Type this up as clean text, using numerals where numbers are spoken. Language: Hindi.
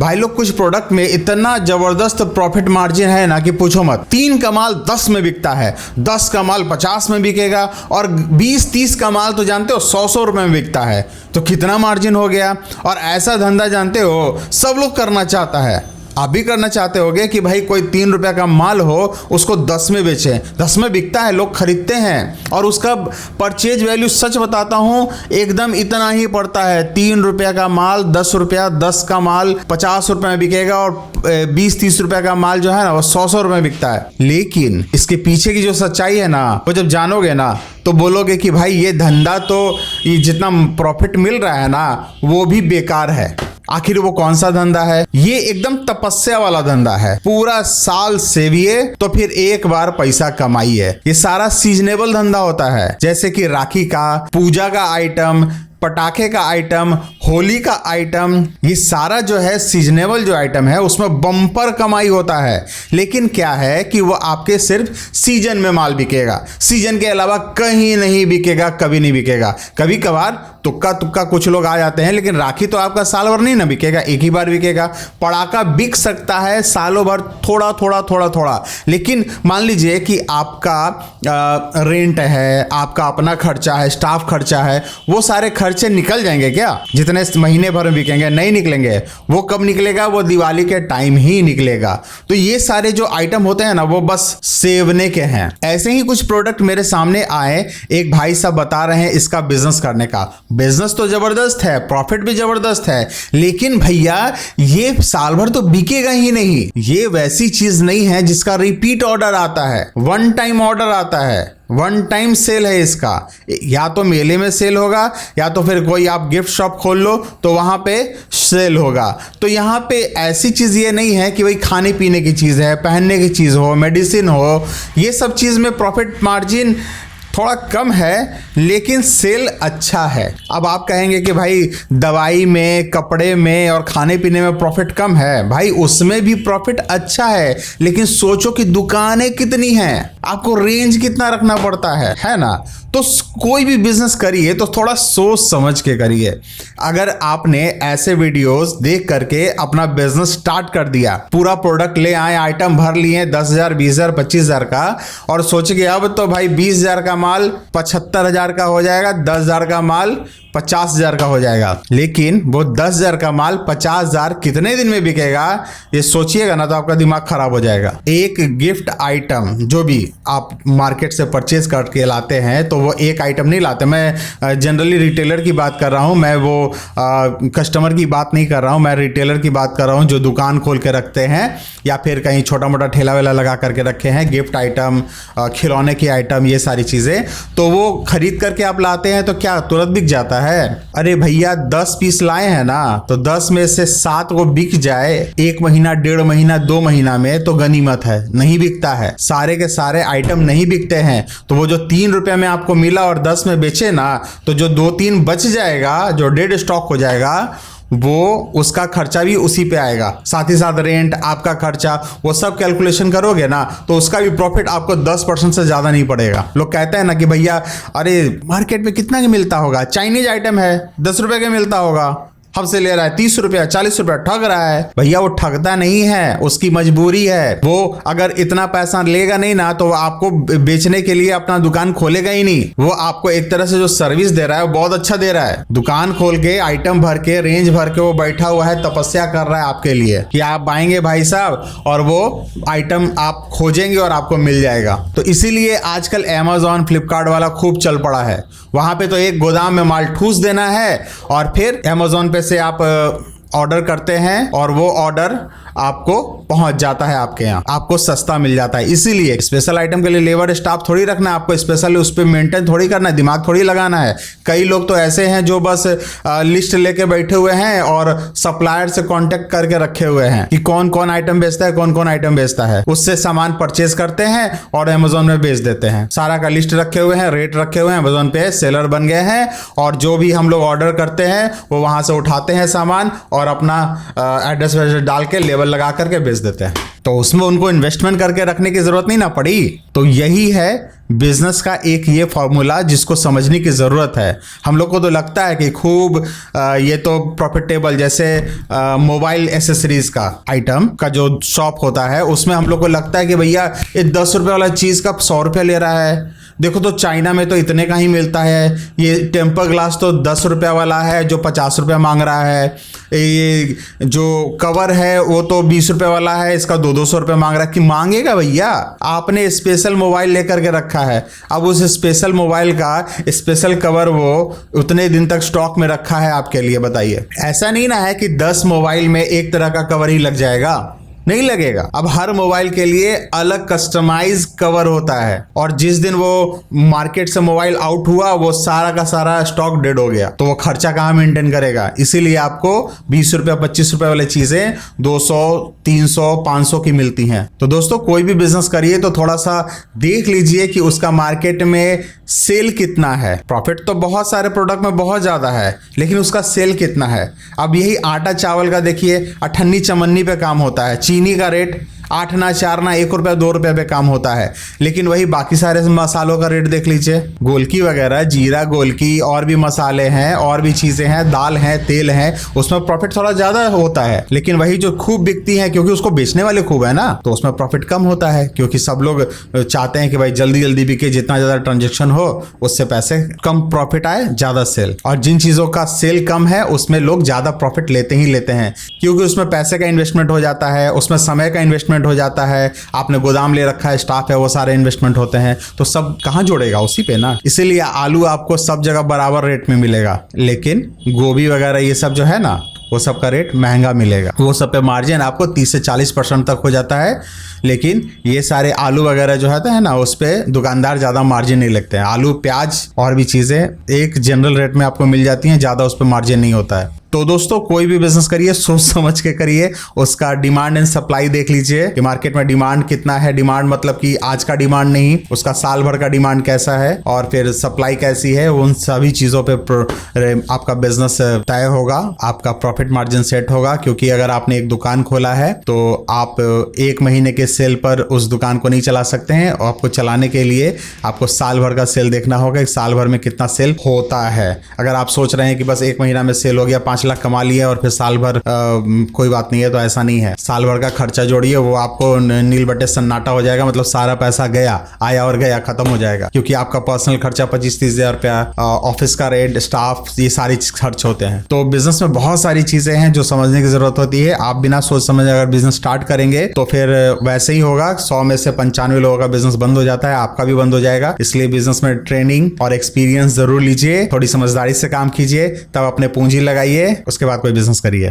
भाई लोग कुछ प्रोडक्ट में इतना जबरदस्त प्रॉफिट मार्जिन है ना कि पूछो मत। 3 का माल 10 में बिकता है, 10 का माल 50 में बिकेगा और 20-30 का माल तो जानते हो 100 रुपए में बिकता है। तो कितना मार्जिन हो गया। और ऐसा धंधा जानते हो सब लोग करना चाहता है। आप भी करना चाहते होगे कि भाई कोई 3 रुपये का माल हो उसको 10 में बेचें, 10 में बिकता है, लोग खरीदते हैं और उसका परचेज वैल्यू सच बताता हूँ एकदम इतना ही पड़ता है। 3 रुपये का माल 10 रुपया, 10 का माल 50 रुपये में बिकेगा और 20-30 रुपये का माल जो है ना वो 100 रुपये में बिकता है। लेकिन इसके पीछे की जो सच्चाई है ना वो जब जानोगे ना तो बोलोगे कि भाई ये धंधा तो ये जितना प्रॉफिट मिल रहा है ना वो भी बेकार है। आखिर वो कौन सा धंधा है। ये एकदम तपस्या वाला धंधा है। पूरा साल सेविए तो फिर एक बार पैसा कमाइए। ये सारा सीजनेबल धंधा होता है, जैसे कि राखी का, पूजा का आइटम, पटाखे का आइटम, होली का आइटम, ये सारा जो है सीजनेबल जो आइटम है उसमें बम्पर कमाई होता है। लेकिन क्या है कि वो आपके सिर्फ सीजन में माल बिकेगा, सीजन के अलावा कहीं नहीं बिकेगा, कभी नहीं बिकेगा। कभी कभार तुक्का तुक्का कुछ लोग आ जाते हैं, लेकिन राखी तो आपका साल भर नहीं ना बिकेगा, एक ही बार बिकेगा। पटाखा बिक सकता है सालों भर थोड़ा थोड़ा थोड़ा थोड़ा, लेकिन मान लीजिए कि आपका रेंट है, आपका अपना खर्चा है, स्टाफ खर्चा है, वो सारे खर्चे निकल जाएंगे क्या? जितने महीने भर में बिकेंगे नहीं निकलेंगे। वो कब निकलेगा? वो दिवाली के टाइम ही निकलेगा। तो ये सारे जो आइटम होते हैं ना वो बस सेवने के हैं। ऐसे ही कुछ प्रोडक्ट मेरे सामने आए, एक भाई साहब बता रहे हैं इसका बिजनेस करने का। बिजनेस तो जबरदस्त है, प्रॉफिट भी जबरदस्त है, लेकिन भैया ये साल भर तो बिकेगा ही नहीं। ये वैसी चीज नहीं है जिसका रिपीट ऑर्डर आता है, वन टाइम ऑर्डर आता है, वन टाइम सेल है इसका। या तो मेले में सेल होगा या तो फिर कोई आप गिफ्ट शॉप खोल लो तो वहां पे सेल होगा। तो यहाँ पे ऐसी चीज ये नहीं है कि भाई खाने पीने की चीज है, पहनने की चीज हो, मेडिसिन हो, ये सब चीज में प्रॉफिट मार्जिन थोड़ा कम है लेकिन सेल अच्छा है। अब आप कहेंगे कि भाई दवाई में, कपड़े में और खाने पीने में प्रॉफिट कम है। भाई उसमें भी प्रॉफिट अच्छा है, लेकिन सोचो कि दुकानें कितनी हैं, आपको रेंज कितना रखना पड़ता है ना। तो कोई भी बिजनेस करिए तो थोड़ा सोच समझ के करिए। अगर आपने ऐसे वीडियोस देख करके अपना बिजनेस स्टार्ट कर दिया, पूरा प्रोडक्ट ले आए, आइटम भर लिए 10,000, 20,000, 25,000 का, और सोच के अब तो भाई 20,000 का माल 75,000 का हो जाएगा, 10,000 का माल 50,000 का हो जाएगा, लेकिन वो 10,000 का माल 50,000 कितने दिन में बिकेगा ये सोचिएगा ना तो आपका दिमाग खराब हो जाएगा। एक गिफ्ट आइटम जो भी आप मार्केट से परचेज करके लाते हैं तो वो एक आइटम नहीं लाते। मैं जनरली रिटेलर की बात कर रहा हूँ, मैं वो कस्टमर की बात नहीं कर रहा हूँ, मैं रिटेलर की बात कर रहा हूँ जो दुकान खोल के रखते हैं या फिर कहीं छोटा मोटा ठेला वेला लगा करके रखे हैं, गिफ्ट आइटम, खिलौने की आइटम, ये सारी चीज़ें। तो वो खरीद करके आप लाते हैं तो क्या तुरंत बिक जाता है? अरे भैया 10 पीस लाए हैं ना तो 10 में से 7 को बिक जाए 1 महीना, 1.5 महीना, 2 महीना में तो गनीमत है। नहीं बिकता है, सारे के सारे आइटम नहीं बिकते हैं। तो वो जो 3 रुपये में आपको मिला और 10 में बेचे ना तो जो 2-3 बच जाएगा, जो डेड स्टॉक हो जाएगा, वो उसका खर्चा भी उसी पे आएगा, साथ ही साथ रेंट, आपका खर्चा, वो सब कैलकुलेशन करोगे ना तो उसका भी प्रॉफिट आपको 10% से ज़्यादा नहीं पड़ेगा। लोग कहते हैं ना कि भैया अरे मार्केट में कितना के मिलता होगा, चाइनीज आइटम है 10 रुपये के मिलता होगा, हमसे ले रहा है 30 रुपया, 40 रुपया, ठग रहा है। भैया वो ठगता नहीं है, उसकी मजबूरी है। वो अगर इतना पैसा लेगा नहीं ना तो वो आपको बेचने के लिए अपना दुकान खोलेगा ही नहीं। वो आपको एक तरह से जो सर्विस दे रहा है वो बहुत अच्छा दे रहा है। दुकान खोल के, आइटम भर के, रेंज भर के वो बैठा हुआ है, तपस्या कर रहा है आपके लिए कि आप आएंगे भाई साहब और वो आइटम आप खोजेंगे और आपको मिल जाएगा। तो इसीलिए आजकल अमेज़न, फ्लिपकार्ट वाला खूब चल पड़ा है। वहां पे तो एक गोदाम में माल ठूस देना है और फिर अमेज़न पे से आप ऑर्डर करते हैं और वो ऑर्डर आपको पहुंच जाता है आपके यहाँ, आपको सस्ता मिल जाता है। इसीलिए स्पेशल आइटम के लिए लेबर स्टाफ थोड़ी रखना है आपको, स्पेशली उस पर मेंटेन थोड़ी करना है, दिमाग थोड़ी लगाना है। कई लोग तो ऐसे हैं जो बस लिस्ट लेके बैठे हुए हैं और सप्लायर से कांटेक्ट करके रखे हुए हैं कि कौन कौन आइटम बेचता है, कौन कौन आइटम बेचता है, उससे सामान परचेज करते हैं और अमेज़न में बेच देते हैं। सारा का लिस्ट रखे हुए हैं, रेट रखे हुए हैं, अमेज़न पे सेलर बन गए हैं और जो भी हम लोग ऑर्डर करते हैं वो वहां से उठाते हैं सामान और अपना एड्रेस डाल के लेबल लगा करके बेच देते हैं। तो उसमें उनको इन्वेस्टमेंट करके रखने की जरूरत नहीं ना पड़ी। तो यही है बिजनेस का एक ये फॉर्मूला जिसको समझने की ज़रूरत है। हम लोग को तो लगता है कि खूब ये तो प्रॉफिटेबल, जैसे मोबाइल एसेसरीज का आइटम का जो शॉप होता है उसमें हम लोग को लगता है कि भैया ये 10 रुपये वाला चीज़ का 100 रुपये ले रहा है। देखो तो चाइना में तो इतने का ही मिलता है। ये टेम्पर ग्लास तो 10 रुपये वाला है जो 50 रुपये मांग रहा है। ये जो कवर है वो तो 20 रुपये वाला है, इसका 200 रुपये मांग रहा है। कि मांगेगा भैया, आपने स्पेशल मोबाइल लेकर के रखा है, अब उस स्पेशल मोबाइल का स्पेशल कवर वो उतने दिन तक स्टॉक में रखा है आपके लिए। बताइए, ऐसा नहीं ना है कि 10 मोबाइल में एक तरह का कवर ही लग जाएगा, नहीं लगेगा। अब हर मोबाइल के लिए अलग कस्टमाइज कवर होता है, और जिस दिन वो मार्केट से मोबाइल आउट हुआ वो सारा का सारा स्टॉक डेड हो गया, तो वो खर्चा कहाँ मेंटेन करेगा। इसीलिए आपको 20 रुपये 25 रुपये वाली चीजें 200 300 500 की मिलती हैं। तो दोस्तों, कोई भी बिजनेस करिए तो थोड़ा सा देख लीजिए कि उसका मार्केट में सेल कितना है। प्रॉफिट तो बहुत सारे प्रोडक्ट में बहुत ज्यादा है, लेकिन उसका सेल कितना है। अब यही आटा चावल का देखिए, अठन्नी चमन्नी पे काम होता है। चीनी का रेट 8 ना 4 ना 1 रुपया 2 रुपये पे काम होता है, लेकिन वही बाकी सारे मसालों का रेट देख लीजिए। गोलकी वगैरह, जीरा गोलकी, और भी मसाले हैं, और भी चीज़ें हैं, दाल है, तेल है, उसमें प्रॉफिट थोड़ा ज़्यादा होता है। लेकिन वही जो खूब बिकती है, क्योंकि उसको बेचने वाले खूब है ना, तो उसमें प्रॉफिट कम होता है, क्योंकि सब लोग चाहते हैं कि भाई जल्दी जल्दी बिके, जितना ज़्यादा ट्रांजेक्शन हो उससे पैसे कम प्रॉफिट आए, ज़्यादा सेल। और जिन चीज़ों का सेल कम है उसमें लोग ज़्यादा प्रॉफिट लेते ही लेते हैं, क्योंकि उसमें पैसे का इन्वेस्टमेंट हो जाता है, उसमें समय का इन्वेस्टमेंट हो जाता है, आपने गोदाम ले रखा है, स्टाफ है, वो सारे इन्वेस्टमेंट होते हैं, तो सब कहाँ जोड़ेगा, उसी पे ना। इसीलिए आलू आपको सब जगह बराबर रेट में मिलेगा, लेकिन गोभी वगैरह ये सब जो है ना, वो सब का रेट महंगा मिलेगा। वो सब पे मार्जिन आपको 30 से 40% तक हो जाता है, लेकिन ये सारे आलू वगैरह जो है ना, उस पे दुकानदार ज़्यादा मार्जिन नहीं लगते हैं। आलू, प्याज और भी चीज़ें एक जनरल रेट में आपको मिल जाती हैं, ज़्यादा उस पर मार्जिन नहीं होता है। तो दोस्तों, कोई भी बिजनेस करिए सोच समझ के करिए, उसका डिमांड एंड सप्लाई देख लीजिए कि मार्केट में डिमांड कितना है। डिमांड मतलब कि आज का डिमांड नहीं, उसका साल भर का डिमांड कैसा है, और फिर सप्लाई कैसी है, उन सभी चीज़ों पे आपका बिजनेस तय होगा, आपका प्रॉफिट मार्जिन सेट होगा। क्योंकि अगर आपने एक दुकान खोला है तो आप 1 महीने के सेल पर उस दुकान को नहीं चला सकते हैं, और आपको चलाने के लिए आपको साल भर का सेल देखना होगा, साल भर में कितना सेल होता है। अगर आप सोच रहे हैं कि बस 1 महीना में सेल हो गया, 5 लाख कमा लिया और फिर साल भर कोई बात नहीं है, तो ऐसा नहीं है। साल भर का खर्चा जोड़िए, वो आपको नील बटे सन्नाटा हो जाएगा, मतलब सारा पैसा गया, आया और गया, खत्म हो जाएगा। क्योंकि आपका पर्सनल खर्चा 25-30 हज़ार रुपया, ऑफिस का रेंट, स्टाफ, ये सारी खर्च होते हैं। तो बिजनेस में बहुत सारी चीजें हैं जो समझने की जरूरत होती है। आप बिना सोच समझ अगर बिजनेस स्टार्ट करेंगे तो फिर वैसे ही होगा, 100 में से 95 लोगों का बिजनेस बंद हो जाता है, आपका भी बंद हो जाएगा। इसलिए बिजनेस में ट्रेनिंग और एक्सपीरियंस जरूर लीजिए, थोड़ी समझदारी से काम कीजिए, तब अपने पूंजी लगाइए, उसके बाद कोई बिजनेस करिए।